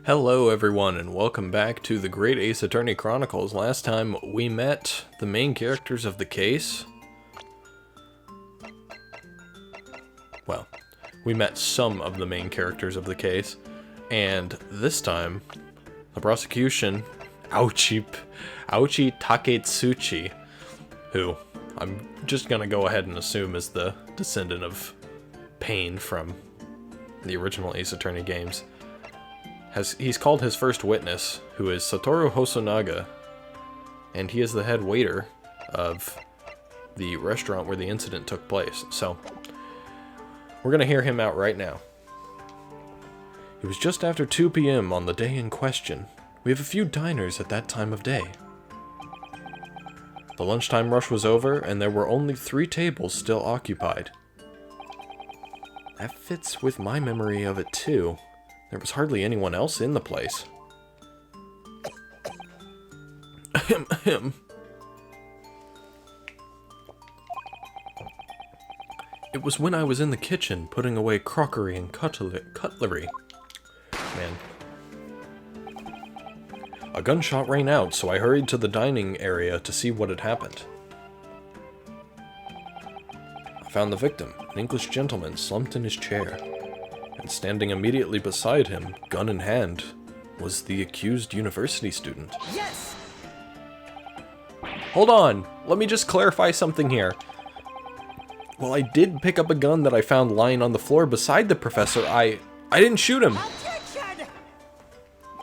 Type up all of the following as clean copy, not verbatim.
Hello everyone and welcome back to the Great Ace Attorney Chronicles. Last time we met the main characters of the case. Well, we met some of the main characters of the case, and this time the prosecution, Aochi Taketsuchi, who I'm just gonna go ahead and assume is the descendant of Pain from the original Ace Attorney games. He's called his first witness, who is Satoru Hosonaga, and he is the head waiter of the restaurant where the incident took place. So, we're gonna hear him out right now. It was just after 2 p.m. on the day in question. We have a few diners at that time of day. The lunchtime rush was over, and there were only 3 tables still occupied. That fits with my memory of it too. There was hardly anyone else in the place. Ahem. It was when I was in the kitchen putting away crockery and cutlery. Man. A gunshot rang out, so I hurried to the dining area to see what had happened. I found the victim, an English gentleman slumped in his chair. And standing immediately beside him, gun in hand, was the accused university student. Yes! Hold on, let me just clarify something here. While I did pick up a gun that I found lying on the floor beside the professor, I didn't shoot him. Objection!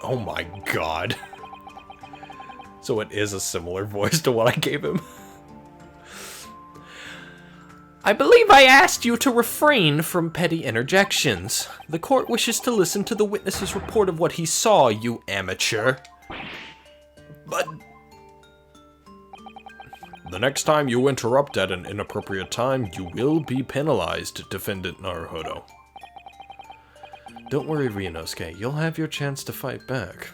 Oh my god. So it is a similar voice to what I gave him. I believe I asked you to refrain from petty interjections. The court wishes to listen to the witness's report of what he saw, you amateur. But... The next time you interrupt at an inappropriate time, you will be penalized, Defendant Naruhodo. Don't worry, Ryunosuke. You'll have your chance to fight back.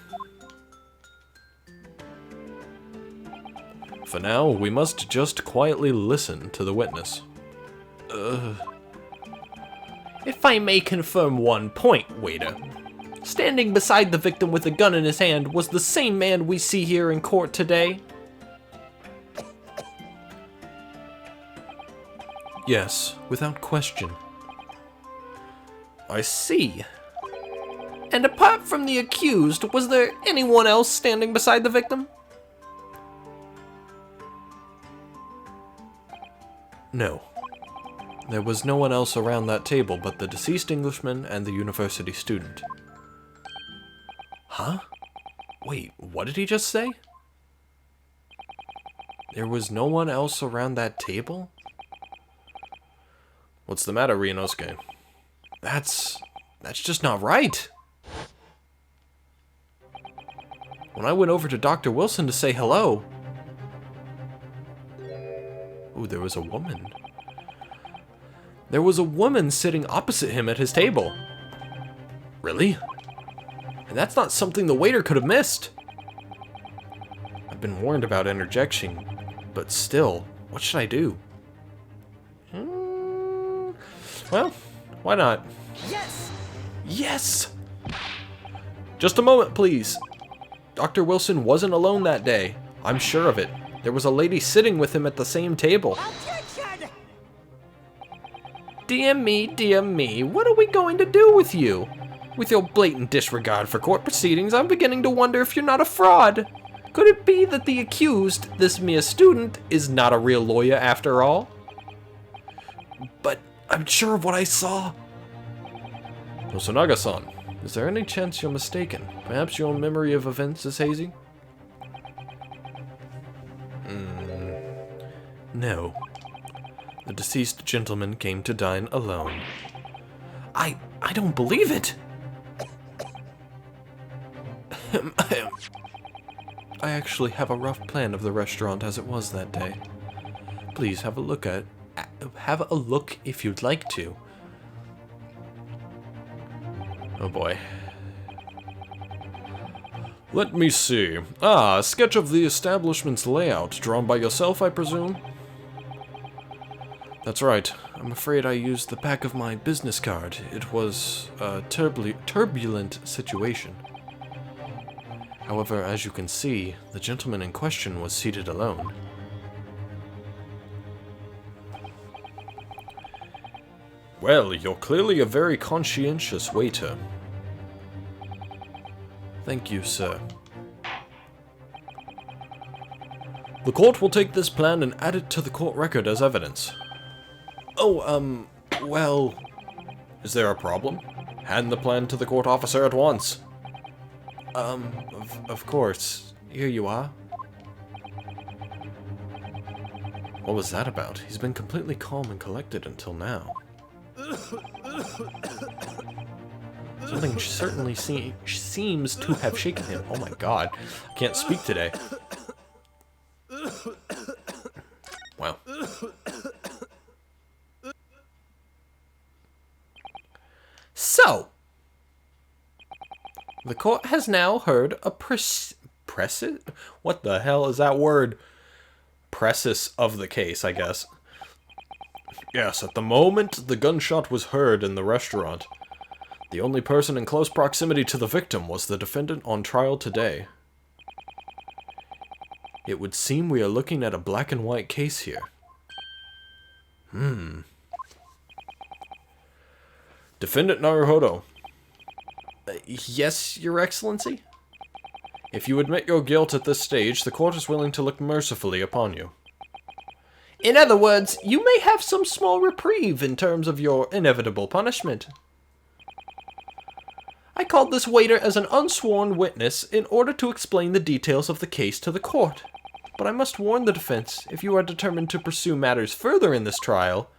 For now, we must just quietly listen to the witness. If I may confirm one point, waiter. Standing beside the victim with a gun in his hand was the same man we see here in court today? Yes, without question. I see. And apart from the accused, was there anyone else standing beside the victim? No. There was no one else around that table but the deceased Englishman and the university student. Huh? Wait, what did he just say? There was no one else around that table? What's the matter, Ryunosuke? That's just not right. When I went over to Dr. Wilson to say hello... Ooh, there was a woman. There was a woman sitting opposite him at his table. Really? And that's not something the waiter could have missed. I've been warned about interjection, but still, what should I do? Well, why not? Yes! Yes! Just a moment, please. Dr. Wilson wasn't alone that day. I'm sure of it. There was a lady sitting with him at the same table. Objection! Dear me, what are we going to do with you? With your blatant disregard for court proceedings, I'm beginning to wonder if you're not a fraud. Could it be that the accused, this mere student, is not a real lawyer after all? But I'm sure of what I saw. Hosonaga-san, is there any chance you're mistaken? Perhaps your memory of events is hazy? No. The deceased gentleman came to dine alone. I don't believe it! I actually have a rough plan of the restaurant as it was that day. Please have a look if you'd like to. Oh boy. Let me see. A sketch of the establishment's layout, drawn by yourself, I presume? That's right. I'm afraid I used the back of my business card. It was a turbulent situation. However, as you can see, the gentleman in question was seated alone. Well, you're clearly a very conscientious waiter. Thank you, sir. The court will take this plan and add it to the court record as evidence. Oh, well... Is there a problem? Hand the plan to the court officer at once. Of course. Here you are. What was that about? He's been completely calm and collected until now. Something certainly seems to have shaken him. Oh my god. I can't speak today. Wow. So, the court has now heard a what the hell is that word? Precis of the case, I guess. Yes, at the moment the gunshot was heard in the restaurant. The only person in close proximity to the victim was the defendant on trial today. It would seem we are looking at a black and white case here. Defendant Naruhodo. Yes, Your Excellency? If you admit your guilt at this stage, the court is willing to look mercifully upon you. In other words, you may have some small reprieve in terms of your inevitable punishment. I called this waiter as an unsworn witness in order to explain the details of the case to the court. But I must warn the defense, if you are determined to pursue matters further in this trial,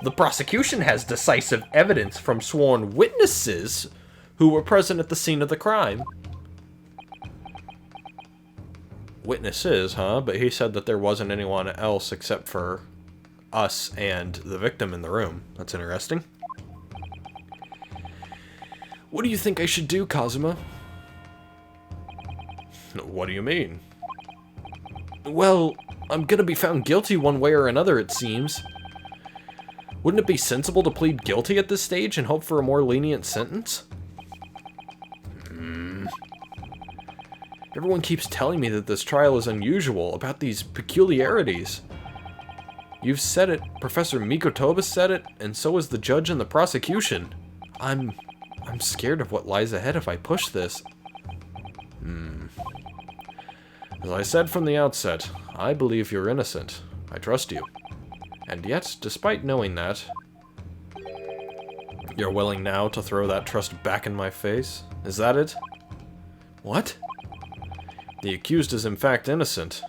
the prosecution has decisive evidence from sworn witnesses who were present at the scene of the crime. Witnesses, huh? But he said that there wasn't anyone else except for us and the victim in the room. That's interesting. What do you think I should do, Kazuma? What do you mean? Well, I'm gonna be found guilty one way or another, it seems. Wouldn't it be sensible to plead guilty at this stage and hope for a more lenient sentence? Everyone keeps telling me that this trial is unusual, about these peculiarities. You've said it, Professor Mikotoba said it, and so is the judge and the prosecution. I'm scared of what lies ahead if I push this. As I said from the outset, I believe you're innocent. I trust you. And yet, despite knowing that, you're willing now to throw that trust back in my face? Is that it? What? The accused is in fact innocent.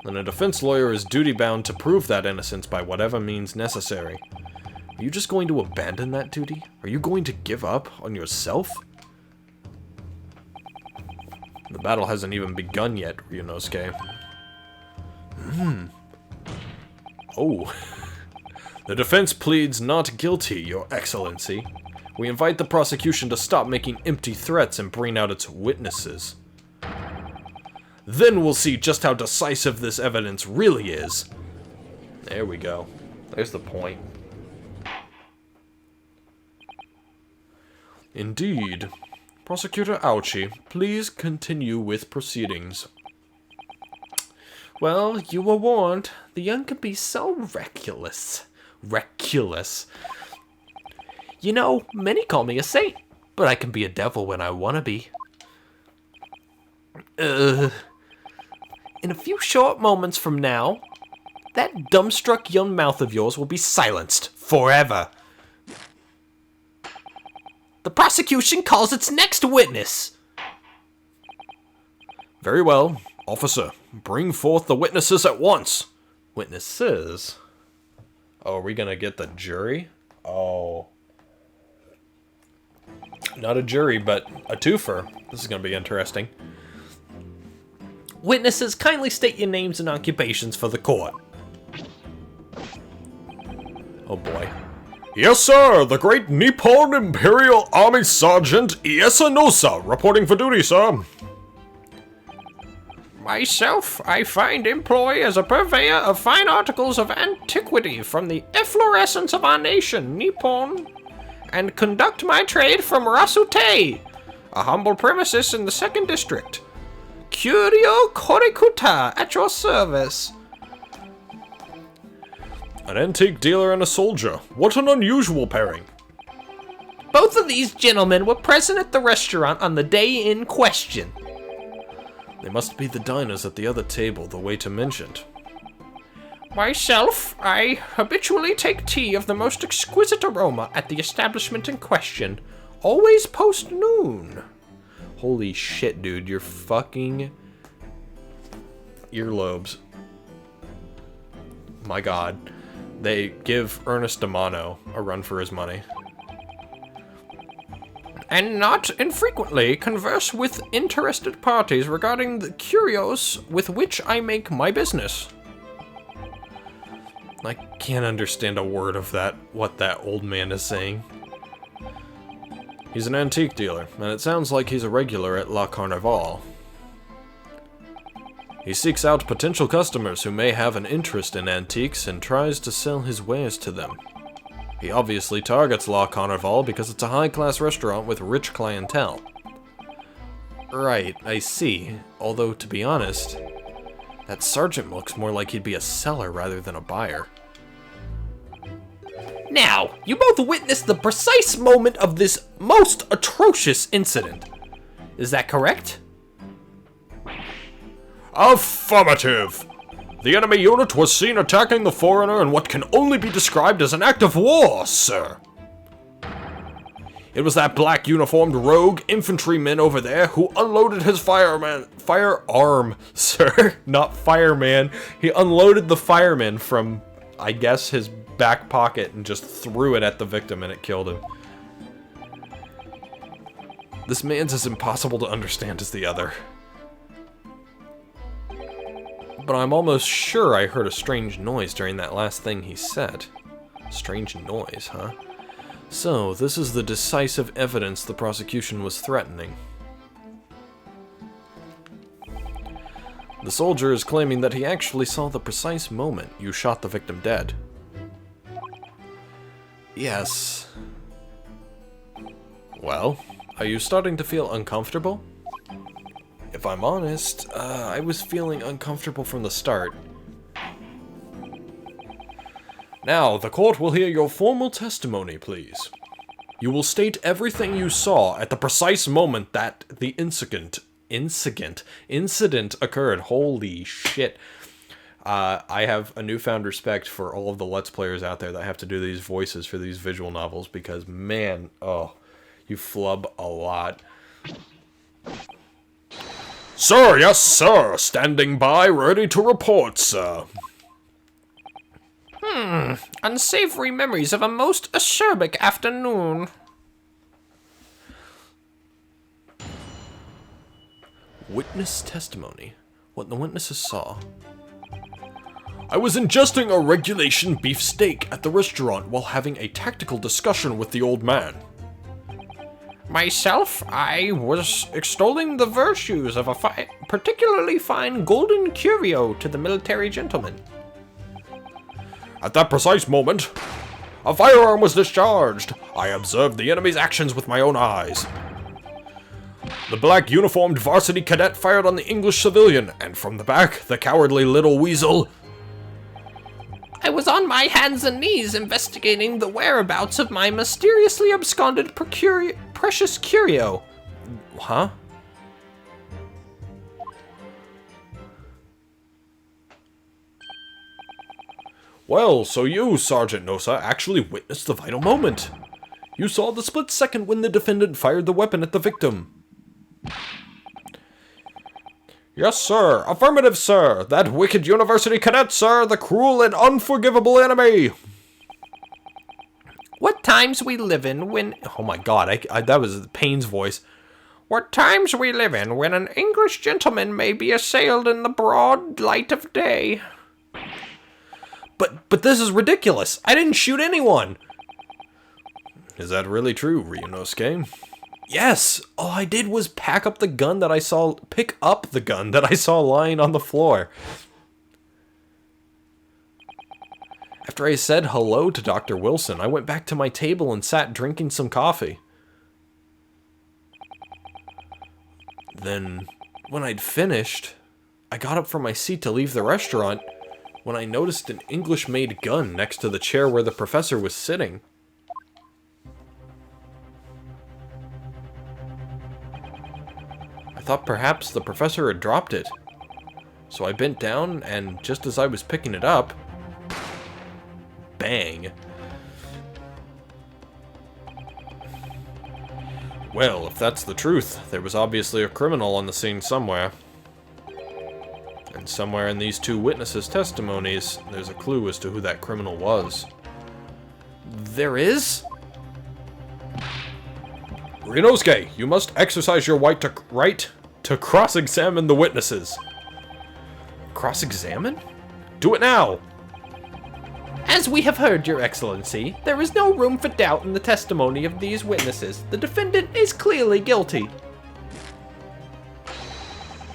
Then a defense lawyer is duty-bound to prove that innocence by whatever means necessary. Are you just going to abandon that duty? Are you going to give up on yourself? The battle hasn't even begun yet, Ryunosuke. Oh. The defense pleads not guilty, Your Excellency. We invite the prosecution to stop making empty threats and bring out its witnesses. Then we'll see just how decisive this evidence really is. There we go. There's the point. Indeed. Prosecutor Aochi, please continue with proceedings. Well, you were warned. The young can be so reckless. You know, many call me a saint, but I can be a devil when I want to be. In a few short moments from now, that dumbstruck young mouth of yours will be silenced forever. The prosecution calls its next witness. Very well. Officer, bring forth the witnesses at once. Witnesses? Oh, are we gonna get the jury? Oh. Not a jury, but a twofer. This is gonna be interesting. Witnesses, kindly state your names and occupations for the court. Oh boy. Yes, sir! The Great Nippon Imperial Army Sergeant Iesanosa, reporting for duty, sir. Myself, I find employ as a purveyor of fine articles of antiquity from the efflorescence of our nation, Nippon, and conduct my trade from Rasute, A humble premises in the 2nd District. Curio Korikuta at your service. An antique dealer and a soldier. What an unusual pairing. Both of these gentlemen were present at the restaurant on the day in question. They must be the diners at the other table the waiter mentioned. Myself, I habitually take tea of the most exquisite aroma at the establishment in question. Always post-noon. Holy shit, dude. Your fucking earlobes. My god. They give Ernest Amano a run for his money. And not infrequently converse with interested parties regarding the curios with which I make my business. I can't understand a word of that, what that old man is saying. He's an antique dealer, and it sounds like he's a regular at La Carnival. He seeks out potential customers who may have an interest in antiques and tries to sell his wares to them. He obviously targets La Carnival because it's a high-class restaurant with rich clientele. Right, I see. Although, to be honest, that sergeant looks more like he'd be a seller rather than a buyer. Now, you both witnessed the precise moment of this most atrocious incident. Is that correct? Affirmative! The enemy unit was seen attacking the foreigner in what can only be described as an act of war, sir. It was that black uniformed rogue infantryman over there who unloaded his firearm, sir, not fireman. He unloaded the fireman from, I guess, his back pocket and just threw it at the victim and it killed him. This man's as impossible to understand as the other. But I'm almost sure I heard a strange noise during that last thing he said. Strange noise, huh? So, this is the decisive evidence the prosecution was threatening. The soldier is claiming that he actually saw the precise moment you shot the victim dead. Yes. Well, are you starting to feel uncomfortable? If I'm honest, I was feeling uncomfortable from the start. Now, the court will hear your formal testimony, please. You will state everything you saw at the precise moment that the incident occurred. Holy shit. I have a newfound respect for all of the Let's Players out there that have to do these voices for these visual novels because, man, oh, you flub a lot. Sir, yes, sir. Standing by, ready to report, sir. Unsavory memories of a most acerbic afternoon. Witness testimony. What the witnesses saw. I was ingesting a regulation beef steak at the restaurant while having a tactical discussion with the old man. Myself, I was extolling the virtues of a particularly fine golden curio to the military gentleman. At that precise moment, a firearm was discharged. I observed the enemy's actions with my own eyes. The black uniformed varsity cadet fired on the English civilian, and from the back, the cowardly little weasel. I was on my hands and knees investigating the whereabouts of my mysteriously absconded precious curio. Huh? Well, so you, Sergeant Nosa, actually witnessed the vital moment. You saw the split second when the defendant fired the weapon at the victim. Yes, sir. Affirmative, sir. That wicked university cadet, sir. The cruel and unforgivable enemy. What times we live in when... Oh my god, that was Payne's voice. What times we live in when an English gentleman may be assailed in the broad light of day. But this is ridiculous. I didn't shoot anyone. Is that really true, Ryunosuke? Yes, all I did was pick up the gun that I saw lying on the floor. After I said hello to Dr. Wilson, I went back to my table and sat drinking some coffee. Then, when I'd finished, I got up from my seat to leave the restaurant when I noticed an English-made gun next to the chair where the professor was sitting. I thought perhaps the professor had dropped it. So I bent down, and just as I was picking it up, bang. Well, if that's the truth, there was obviously a criminal on the scene somewhere. And somewhere in these two witnesses' testimonies, there's a clue as to who that criminal was. There is? Ryunosuke, you must exercise your right to cross-examine the witnesses. Cross-examine? Do it now! As we have heard, Your Excellency, there is no room for doubt in the testimony of these witnesses. The defendant is clearly guilty.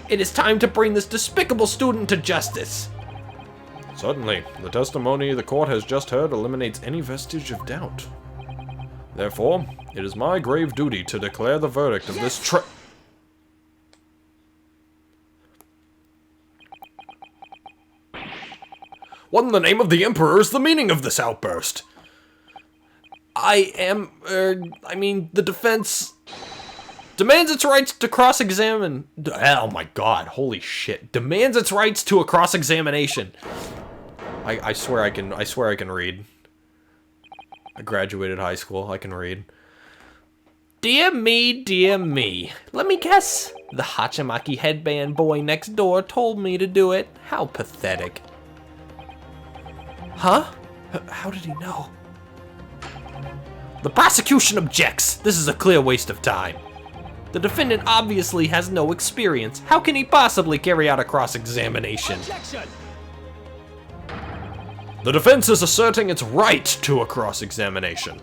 It is time to bring this despicable student to justice. Certainly. The testimony the court has just heard eliminates any vestige of doubt. Therefore, it is my grave duty to declare the verdict of this What in the name of the Emperor is the meaning of this outburst? The defense demands its rights to cross-examine. Oh my god, holy shit. Demands its rights to a cross-examination. I swear I can read. I graduated high school, I can read. Dear me, dear me. Let me guess. The Hachimaki headband boy next door told me to do it. How pathetic. Huh? How did he know? The prosecution objects. This is a clear waste of time. The defendant obviously has no experience. How can he possibly carry out a cross-examination? Objection! The defense is asserting its right to a cross-examination.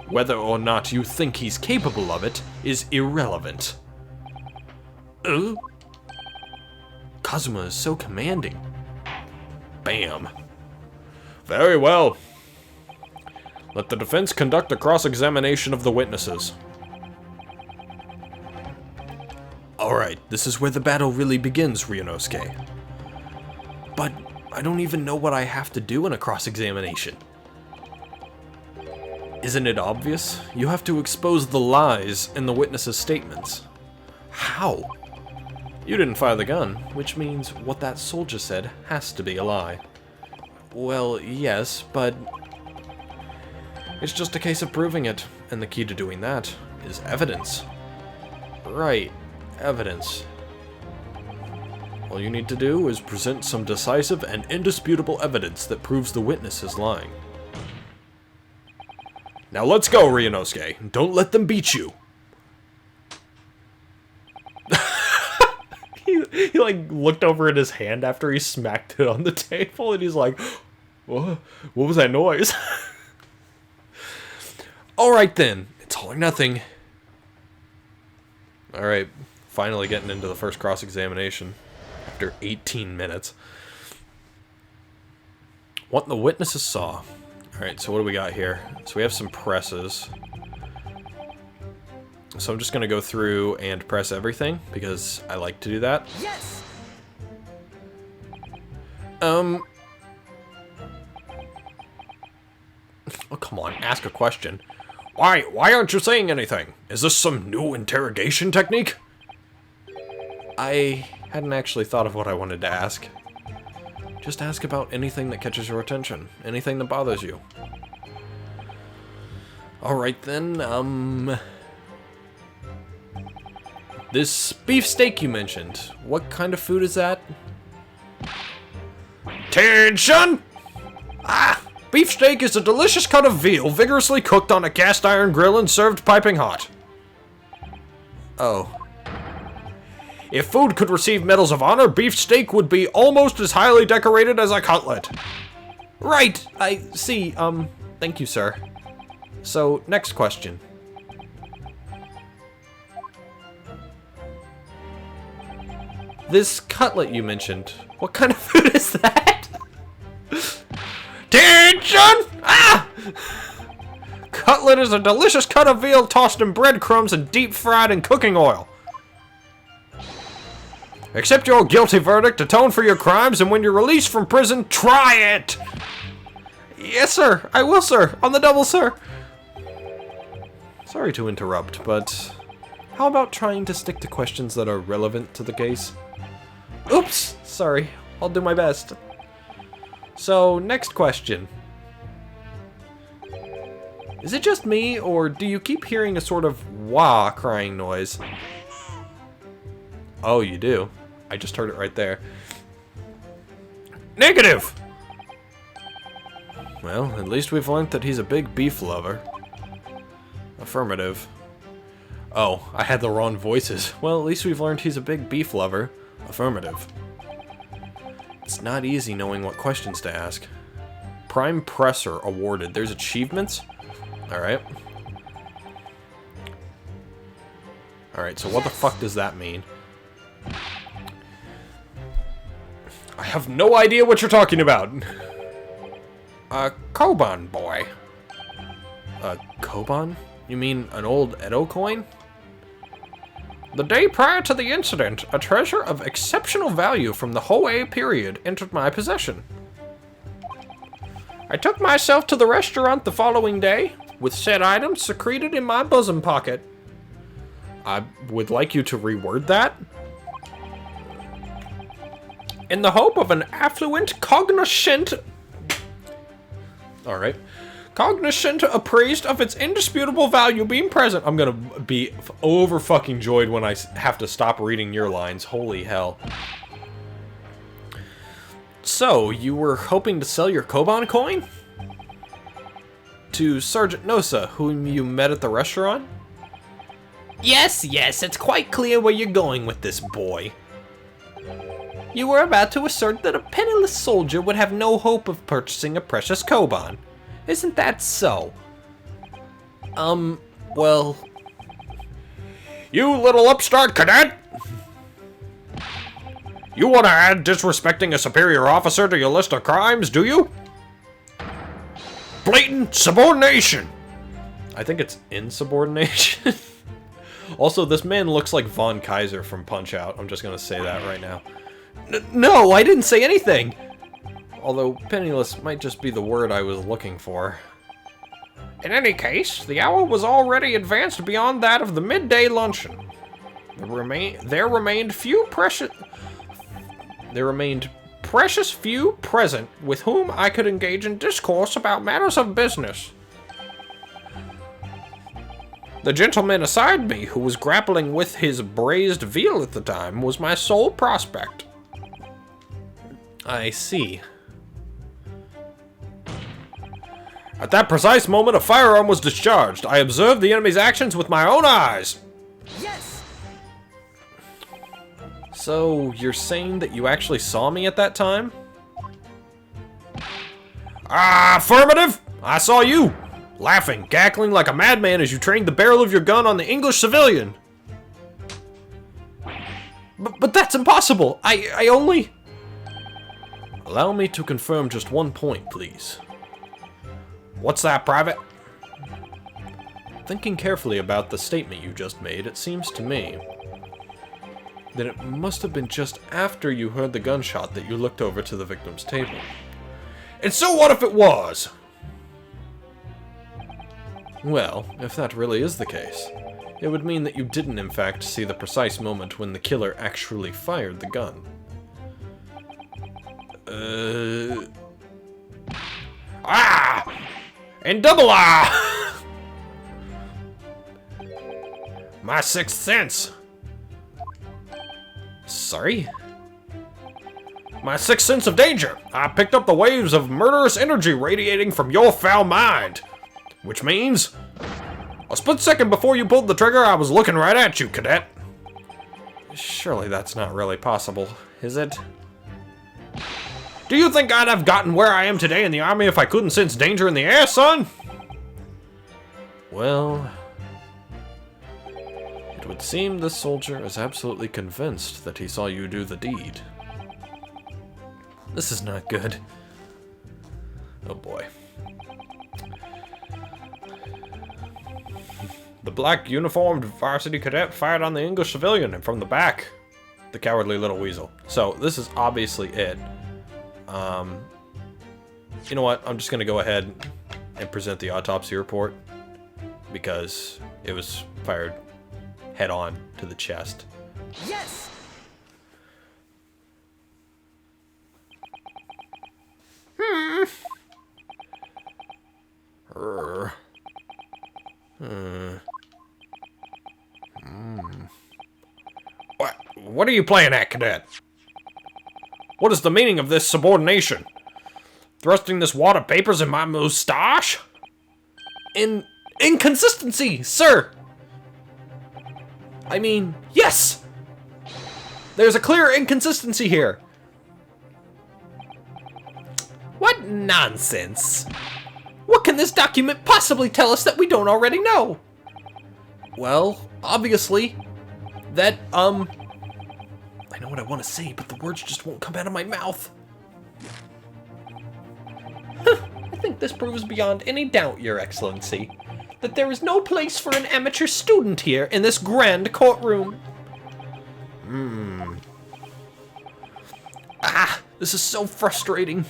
Whether or not you think he's capable of it is irrelevant. Kazuma is so commanding. Bam. Very well. Let the defense conduct a cross-examination of the witnesses. Alright, this is where the battle really begins, Ryunosuke. But I don't even know what I have to do in a cross-examination. Isn't it obvious? You have to expose the lies in the witnesses' statements. How? You didn't fire the gun, which means what that soldier said has to be a lie. Well, yes, but it's just a case of proving it, and the key to doing that is evidence. Right, evidence. All you need to do is present some decisive and indisputable evidence that proves the witness is lying. Now let's go, Ryunosuke. Don't let them beat you. he like looked over at his hand after he smacked it on the table, and he's like, what was that noise? Alright then, it's all or nothing. Alright, finally getting into the first cross-examination after 18 minutes. What the witnesses saw. Alright, so what do we got here? So we have some presses. So I'm just going to go through and press everything, because I like to do that. Yes! Oh, come on, ask a question. Why aren't you saying anything? Is this some new interrogation technique? I hadn't actually thought of what I wanted to ask. Just ask about anything that catches your attention. Anything that bothers you. Alright then, this beef steak you mentioned. What kind of food is that? Attention! Beef steak is a delicious cut of veal vigorously cooked on a cast iron grill and served piping hot. Oh. If food could receive medals of honor, beef steak would be almost as highly decorated as a cutlet. Right, I see, thank you, sir. So, next question. This cutlet you mentioned, what kind of food is that? Attention! Cutlet is a delicious cut of veal tossed in breadcrumbs and deep fried in cooking oil. Accept your guilty verdict, atone for your crimes, and when you're released from prison, try it! Yes, sir. I will, sir. On the double, sir. Sorry to interrupt, but how about trying to stick to questions that are relevant to the case? Oops! Sorry. I'll do my best. So, next question. Is it just me, or do you keep hearing a sort of wah crying noise? Oh, you do. I just heard it right there. Negative! Well, at least we've learned that he's a big beef lover. Affirmative. Oh, I had the wrong voices. Well, at least we've learned he's a big beef lover. Affirmative. It's not easy knowing what questions to ask. Prime Presser awarded. There's achievements? Alright. Alright, so what the fuck does that mean? I have no idea what you're talking about. A Koban boy. A Koban? You mean an old Edo coin? The day prior to the incident, a treasure of exceptional value from the Hoei period entered my possession. I took myself to the restaurant the following day, with said items secreted in my bosom pocket. I would like you to reword that. In the hope of an affluent cognoscent... Alright. Cognoscent appraised of its indisputable value being present. I'm gonna be over fucking joyed when I have to stop reading your lines. Holy hell. So, you were hoping to sell your Koban coin? To Sergeant Nosa, whom you met at the restaurant? Yes, it's quite clear where you're going with this, boy. You were about to assert that a penniless soldier would have no hope of purchasing a precious Koban. Isn't that so? Well... You little upstart cadet! You want to add disrespecting a superior officer to your list of crimes, do you? Blatant subordination! I think it's insubordination. Also, this man looks like Von Kaiser from Punch-Out. I'm just gonna say that right now. No, I didn't say anything! Although, penniless might just be the word I was looking for. In any case, the hour was already advanced beyond that of the midday luncheon. There remained precious few present with whom I could engage in discourse about matters of business. The gentleman aside me, who was grappling with his braised veal at the time, was my sole prospect. I see. At that precise moment, a firearm was discharged. I observed the enemy's actions with my own eyes. Yes! So, you're saying that you actually saw me at that time? Affirmative! I saw you, laughing, cackling like a madman as you trained the barrel of your gun on the English civilian. But that's impossible! I only... Allow me to confirm just one point, please. What's that, Private? Thinking carefully about the statement you just made, it seems to me that it must have been just after you heard the gunshot that you looked over to the victim's table. And so what if it was? Well, if that really is the case, it would mean that you didn't in fact see the precise moment when the killer actually fired the gun. And double My sixth sense. Sorry? My sixth sense of danger. I picked up the waves of murderous energy radiating from your foul mind. Which means, a split second before you pulled the trigger, I was looking right at you, cadet. Surely that's not really possible, is it? Do you think I'd have gotten where I am today in the army if I couldn't sense danger in the air, son? Well, it would seem this soldier is absolutely convinced that he saw you do the deed. This is not good. Oh boy. The black uniformed varsity cadet fired on the English civilian from the back. the Cowardly Little Weasel. So this is obviously it. You know what? I'm just going to go ahead and present the autopsy report because it was fired head on to the chest. Yes! What are you playing at, cadet? What is the meaning of this subordination? Thrusting this wad of papers in my moustache? Inconsistency, sir! I mean, yes! There's a clear inconsistency here. What nonsense! What can this document possibly tell us that we don't already know? Well, obviously, that, I know what I want to say, but the words just won't come out of my mouth. I think this proves beyond any doubt, Your Excellency, that there is no place for an amateur student here in this grand courtroom. Ah, this is so frustrating.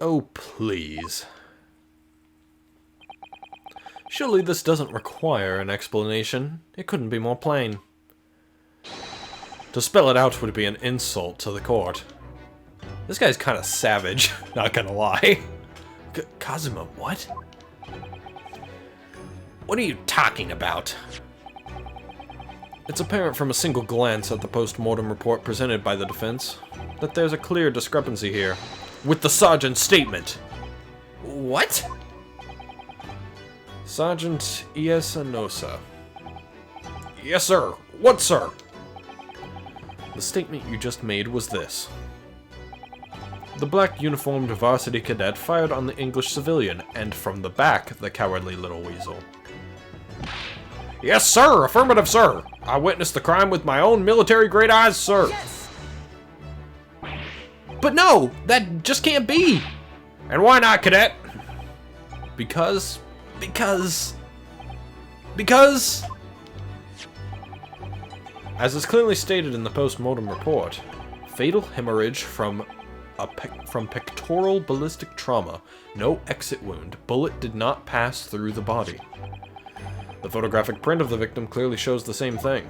Oh, please. Surely this doesn't require an explanation. It couldn't be more plain. To spell it out would be an insult to the court. This guy's kind of savage, not gonna lie. Kazuma, what? What are you talking about? It's apparent from a single glance at the post-mortem report presented by the defense that there's a clear discrepancy here with the sergeant's statement. What? Sergeant Iesanosa. Yes, sir. What, sir? The statement you just made was this. The black uniformed varsity cadet fired on the English civilian, and from the back, the Cowardly Little Weasel. Yes, sir! Affirmative, sir! I witnessed the crime with my own military-grade eyes, sir! Yes! But no! That just can't be! And why not, cadet? Because... As is clearly stated in the post-mortem report, fatal hemorrhage from pectoral ballistic trauma. No exit wound. Bullet did not pass through the body. The photographic print of the victim clearly shows the same thing.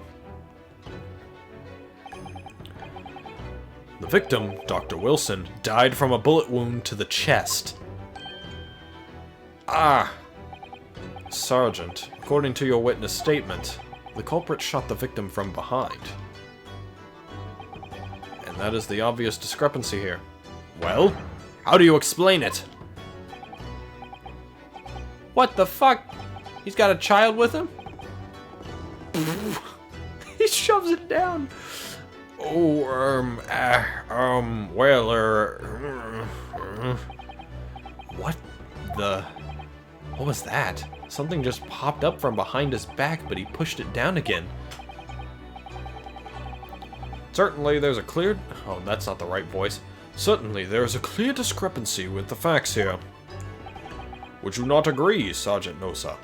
The victim, Dr. Wilson, died from a bullet wound to the chest. Ah! Sergeant, according to your witness statement, the culprit shot the victim from behind. And that is the obvious discrepancy here. Well, how do you explain it? What the fuck? He's got a child with him? He shoves it down. Oh, What was that? Something just popped up from behind his back, but he pushed it down again. Certainly there's a clear... Oh, that's not the right voice. Certainly there is a clear discrepancy with the facts here. Would you not agree, Sergeant Nosa?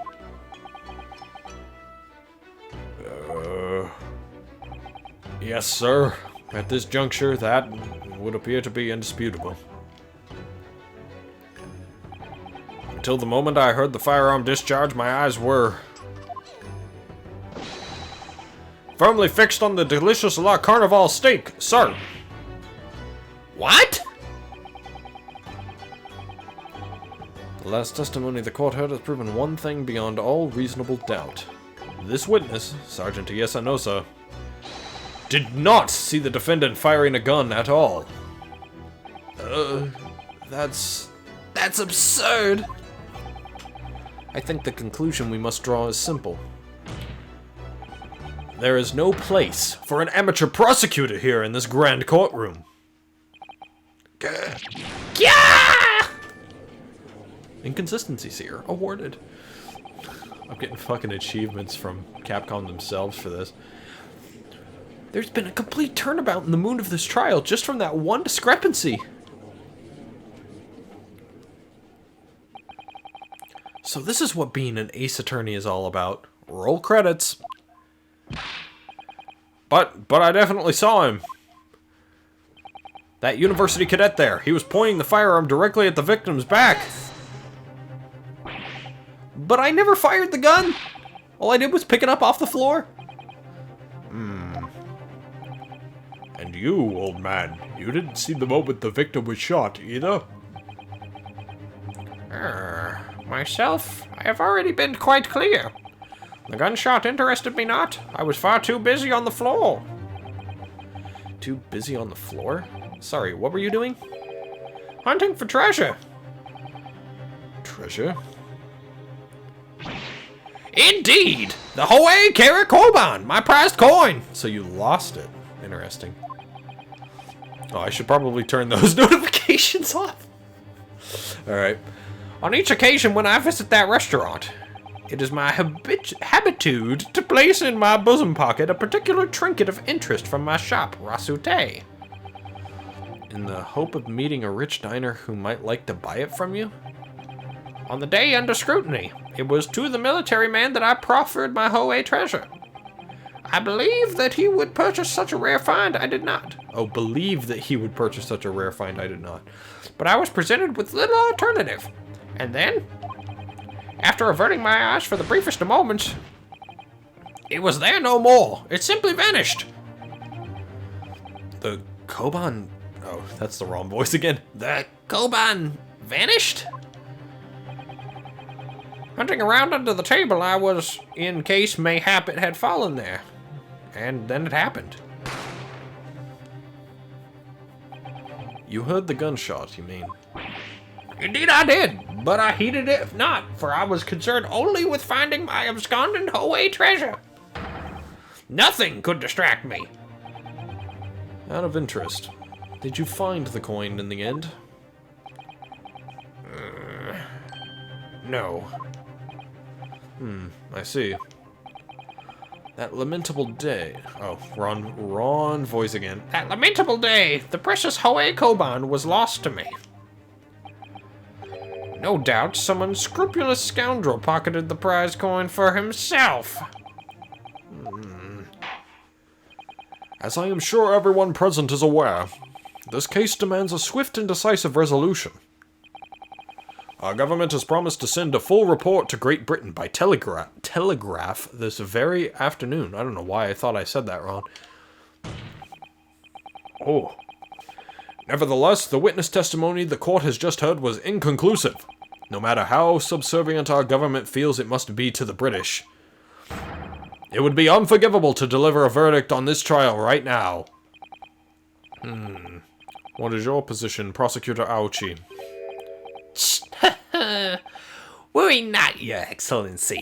Yes, sir. At this juncture, that would appear to be indisputable. Until the moment I heard the firearm discharge, my eyes were firmly fixed on the delicious La Carnival steak, sir. What? The last testimony the court heard has proven one thing beyond all reasonable doubt. This witness, Sergeant Iesanosa, did not see the defendant firing a gun at all. That's absurd. I think the conclusion we must draw is simple. There is no place for an amateur prosecutor here in this grand courtroom. Yeah! Inconsistencies here awarded. I'm getting fucking achievements from Capcom themselves for this. There's been a complete turnabout in the mood of this trial just from that one discrepancy. So this is what being an ace attorney is all about, Roll credits. But I definitely saw him. That university cadet there. He was pointing the firearm directly at the victim's back. But I never fired the gun. All I did was pick it up off the floor. And you, old man, you didn't see the moment the victim was shot, either? Myself, I have already been quite clear. The gunshot interested me not. I was far too busy on the floor. Too busy on the floor? Sorry, what were you doing? Hunting for treasure. Treasure? Indeed! The Hoey Kara Koban, my prized coin! So you lost it. Interesting. Oh, I should probably turn those notifications off. Alright. On each occasion when I visit that restaurant, it is my habitude to place in my bosom pocket a particular trinket of interest from my shop, Rasute. In the hope of meeting a rich diner who might like to buy it from you? On the day under scrutiny, it was to the military man that I proffered my Hoey treasure. I believe that he would purchase such a rare find. I did not. Oh, believe that he would purchase such a rare find. I did not. But I was presented with little alternative. And then, after averting my eyes for the briefest of moments, it was there no more. It simply vanished. The Koban... Oh, that's the wrong voice again. The Koban vanished? Hunting around under the table, I was in case mayhap it had fallen there. And then it happened. You heard the gunshot, you mean? Indeed I did, but I heeded it not, for I was concerned only with finding my absconding Hoey treasure. Nothing could distract me. Out of interest, did you find the coin in the end? No. I see. That lamentable day... Oh, wrong voice again. That lamentable day, the precious Hoey Koban was lost to me. No doubt some unscrupulous scoundrel pocketed the prize coin for himself. As I am sure everyone present is aware, this case demands a swift and decisive resolution. Our government has promised to send a full report to Great Britain by telegraph this very afternoon. I don't know why I thought I said that wrong. Oh. Nevertheless, the witness testimony the court has just heard was inconclusive, no matter how subservient our government feels it must be to the British. It would be unforgivable to deliver a verdict on this trial right now. What is your position, Prosecutor Aochi? Worry not, Your Excellency.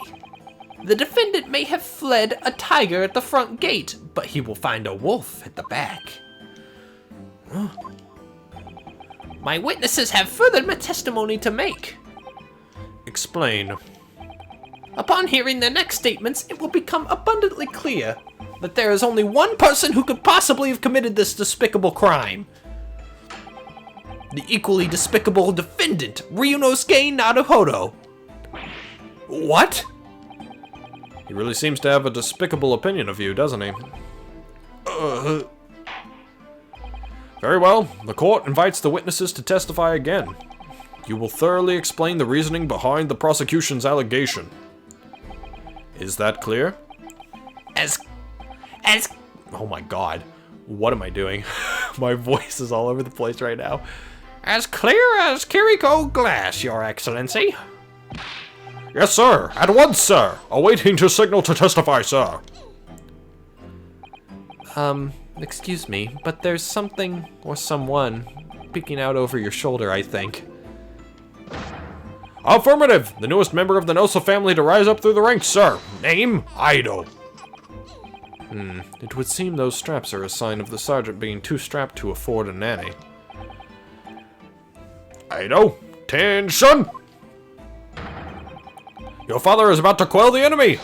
The defendant may have fled a tiger at the front gate, but he will find a wolf at the back. My witnesses have further testimony to make. Explain. Upon hearing their next statements, it will become abundantly clear that there is only one person who could possibly have committed this despicable crime. The equally despicable defendant, Ryunosuke Naruhodo. What? He really seems to have a despicable opinion of you, doesn't he? Very well. The court invites the witnesses to testify again. You will thoroughly explain the reasoning behind the prosecution's allegation. Is that clear? As... Oh my god. What am I doing? My voice is all over the place right now. As clear as Kiriko glass, Your Excellency. Yes, sir. At once, sir. Awaiting your signal to testify, sir. Excuse me, but there's something or someone peeking out over your shoulder, I think. Affirmative. The newest member of the Nosa family to rise up through the ranks, sir. Name, Aido. It would seem those straps are a sign of the sergeant being too strapped to afford a nanny. Aido, tension! Your father is about to quell the enemy!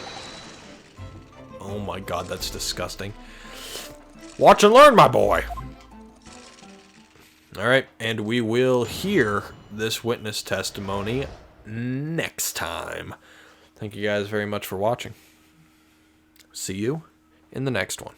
Oh my god, that's disgusting. Watch and learn, my boy! Alright, and we will hear this witness testimony next time. Thank you guys very much for watching. see you in the next one.